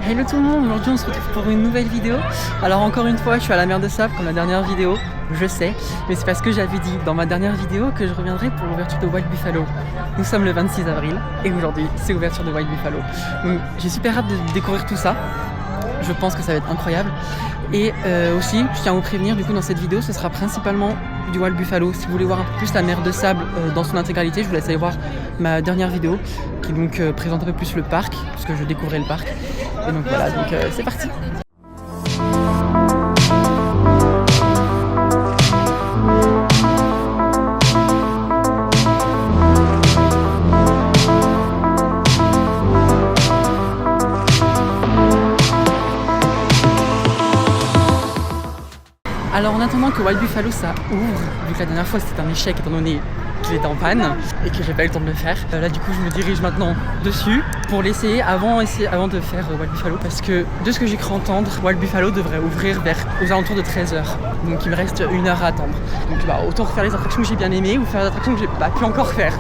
Hello tout le monde, aujourd'hui on se retrouve pour une nouvelle vidéo. Alors encore une fois je suis à la mer de Sable comme la dernière vidéo, je sais, mais c'est parce que j'avais dit dans ma dernière vidéo que je reviendrai pour l'ouverture de Wild Buffalo. Nous sommes le 26 avril et aujourd'hui c'est l'ouverture de Wild Buffalo. Donc j'ai super hâte de découvrir tout ça, je pense que ça va être incroyable. Et aussi je tiens à vous prévenir, du coup dans cette vidéo ce sera principalement du Wild Buffalo. Si vous voulez voir un peu plus la mer de Sable dans son intégralité, je vous laisse aller voir ma dernière vidéo qui donc présente un peu plus le parc, parce que je découvrais le parc. Et donc voilà, donc c'est parti. Alors en attendant que Wild Buffalo ça ouvre, vu que la dernière fois c'était un échec étant donné qu'il était en panne et que j'ai pas eu le temps de le faire, là du coup je me dirige maintenant dessus pour l'essayer avant de faire Wild Buffalo, parce que de ce que j'ai cru entendre, Wild Buffalo devrait ouvrir aux alentours de 13h, donc il me reste 1 heure à attendre. Donc autant refaire les attractions que j'ai bien aimées ou faire les attractions que j'ai pas pu encore faire.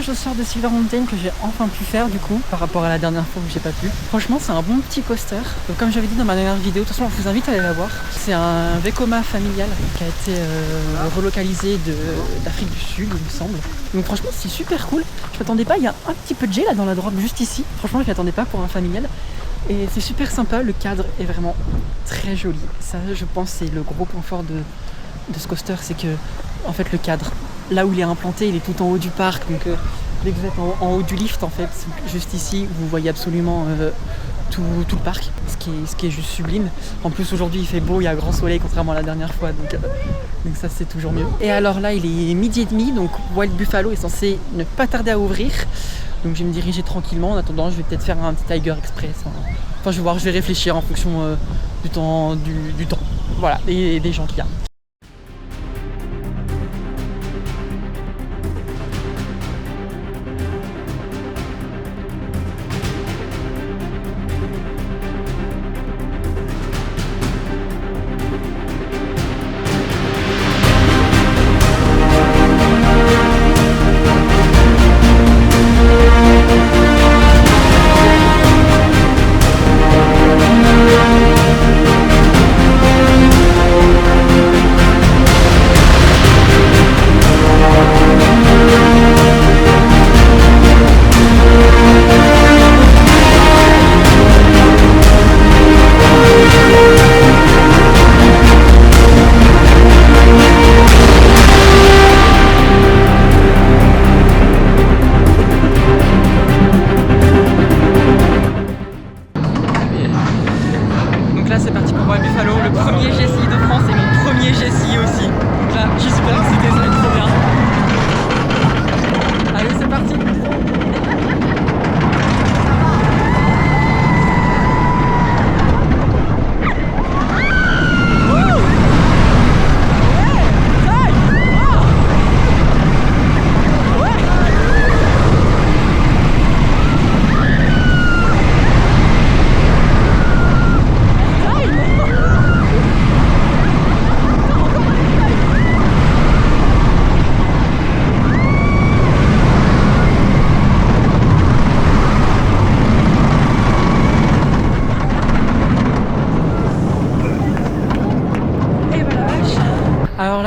Je sors de Silver Mountain que j'ai enfin pu faire du coup par rapport à la dernière fois où j'ai pas pu. Franchement c'est un bon petit coaster. Donc, comme j'avais dit dans ma dernière vidéo, de toute façon je vous invite à aller la voir. C'est un Vekoma familial qui a été relocalisé d'Afrique du Sud il me semble. Donc franchement c'est super cool. Je m'attendais pas, il y a un petit peu de jet là dans la droite juste ici. Franchement je m'y attendais pas pour un familial. Et c'est super sympa, le cadre est vraiment très joli. Ça je pense c'est le gros point fort de ce coaster, c'est que en fait le cadre, là où il est implanté, il est tout en haut du parc, donc dès que vous êtes en haut du lift en fait, juste ici, vous voyez absolument tout le parc, ce qui est juste sublime. En plus aujourd'hui il fait beau, il y a grand soleil contrairement à la dernière fois, donc ça c'est toujours mieux. Et alors là il est 12h30, donc Wild Buffalo est censé ne pas tarder à ouvrir, donc je vais me diriger tranquillement. En attendant je vais peut-être faire un petit Tiger Express, enfin je vais voir, je vais réfléchir en fonction du temps, voilà, et des gens qu'il y a.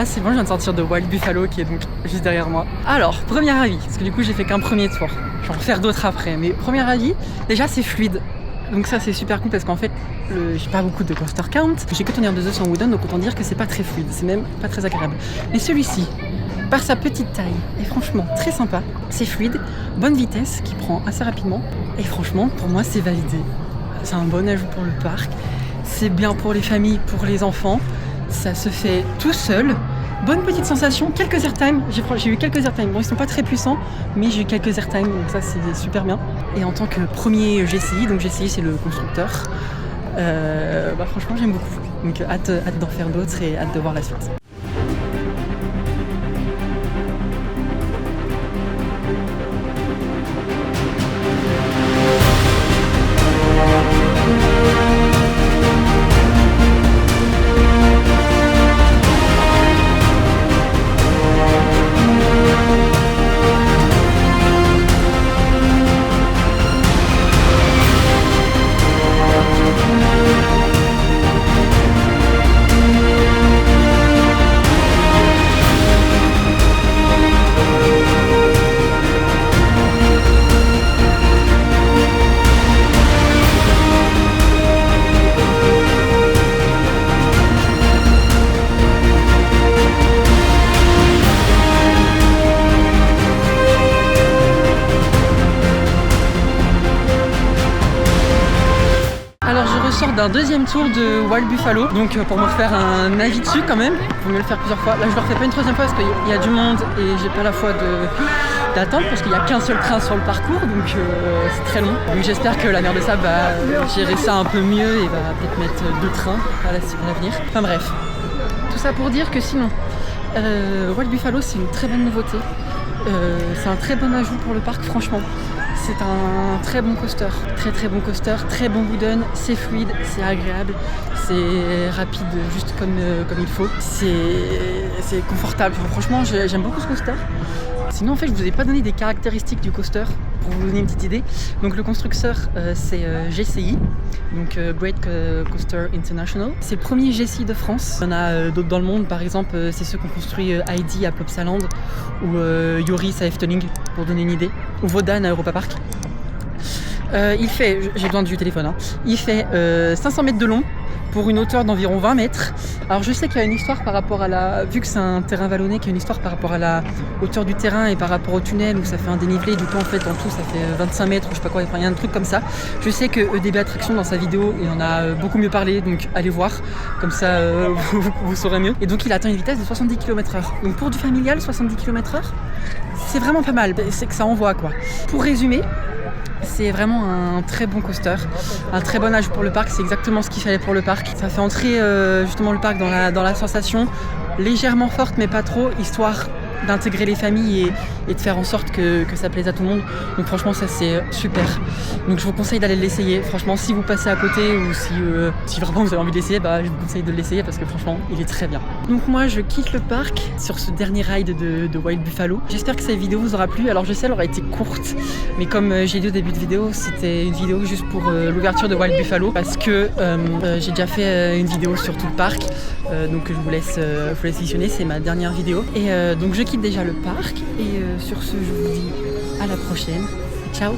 là c'est bon, je viens de sortir de Wild Buffalo qui est donc juste derrière moi. Alors, premier avis, parce que du coup j'ai fait qu'un premier tour. Je vais en faire d'autres après, mais premier avis, déjà c'est fluide. Donc ça c'est super cool parce qu'en fait j'ai pas beaucoup de coaster count, j'ai que tenir 2 en wooden, donc autant dire que c'est pas très fluide, c'est même pas très agréable. Mais celui-ci, par sa petite taille, est franchement très sympa, c'est fluide, bonne vitesse qui prend assez rapidement, et franchement pour moi c'est validé. C'est un bon ajout pour le parc, c'est bien pour les familles, pour les enfants, ça se fait tout seul. Bonne petite sensation, quelques airtime, j'ai eu quelques airtime, bon ils sont pas très puissants, mais j'ai eu quelques airtime, donc ça c'est super bien. Et en tant que premier GCI, donc GCI c'est le constructeur, franchement j'aime beaucoup, donc hâte d'en faire d'autres et hâte de voir la suite. Alors je ressors d'un deuxième tour de Wild Buffalo, donc pour me faire un avis dessus quand même, il faut mieux le faire plusieurs fois. Là je le refais pas une troisième fois parce qu'il y a du monde et j'ai pas la foi d'attendre parce qu'il n'y a qu'un seul train sur le parcours, donc c'est très long. Donc j'espère que la mère de Sab va gérer ça un peu mieux et va peut-être mettre 2 trains à l'avenir. Enfin bref, tout ça pour dire que sinon, Wild Buffalo c'est une très bonne nouveauté, c'est un très bon ajout pour le parc franchement. C'est un très bon coaster, très bon coaster, très bon wooden, c'est fluide, c'est agréable, c'est rapide juste comme il faut, c'est confortable. Enfin, franchement j'aime beaucoup ce coaster. Sinon en fait je vous ai pas donné des caractéristiques du coaster pour vous donner une petite idée. Donc le constructeur c'est GCI, donc Great Coaster International. C'est le premier GCI de France. Il y en a d'autres dans le monde, par exemple c'est ceux qui ont construit Heidi à Plopsaland ou Yoris à Efteling pour donner une idée, ou Wodan à Europa Park. Il fait, j'ai besoin du téléphone, hein. Il fait 500 mètres de long pour une hauteur d'environ 20 mètres. Alors je sais qu'il y a une histoire par rapport à vu que c'est un terrain vallonné, qu'il y a une histoire par rapport à la hauteur du terrain et par rapport au tunnel où ça fait un dénivelé, du coup en fait en tout ça fait 25 mètres ou je sais pas quoi, enfin il y a un truc comme ça. Je sais que EDB Attraction dans sa vidéo il en a beaucoup mieux parlé, donc allez voir, comme ça vous saurez mieux. Et donc il atteint une vitesse de 70 km/h. Donc pour du familial, 70 km/h, c'est vraiment pas mal, c'est que ça envoie quoi. Pour résumer, c'est vraiment un très bon coaster, un très bon ajout pour le parc, c'est exactement ce qu'il fallait pour le parc. Ça fait entrer justement le parc dans la sensation légèrement forte mais pas trop, histoire d'intégrer les familles et de faire en sorte que ça plaise à tout le monde. Donc franchement ça c'est super. Donc je vous conseille d'aller l'essayer. Franchement si vous passez à côté ou si vraiment vous avez envie de l'essayer, je vous conseille de l'essayer parce que franchement il est très bien. Donc moi je quitte le parc sur ce dernier ride de Wild Buffalo. J'espère que cette vidéo vous aura plu. Alors je sais elle aura été courte, mais comme j'ai dit au début de vidéo, c'était une vidéo juste pour l'ouverture de Wild Buffalo parce que j'ai déjà fait une vidéo sur tout le parc. Donc je vous laisse visionner, c'est ma dernière vidéo. Et donc je quitte déjà le parc et sur ce je vous dis à la prochaine. Ciao.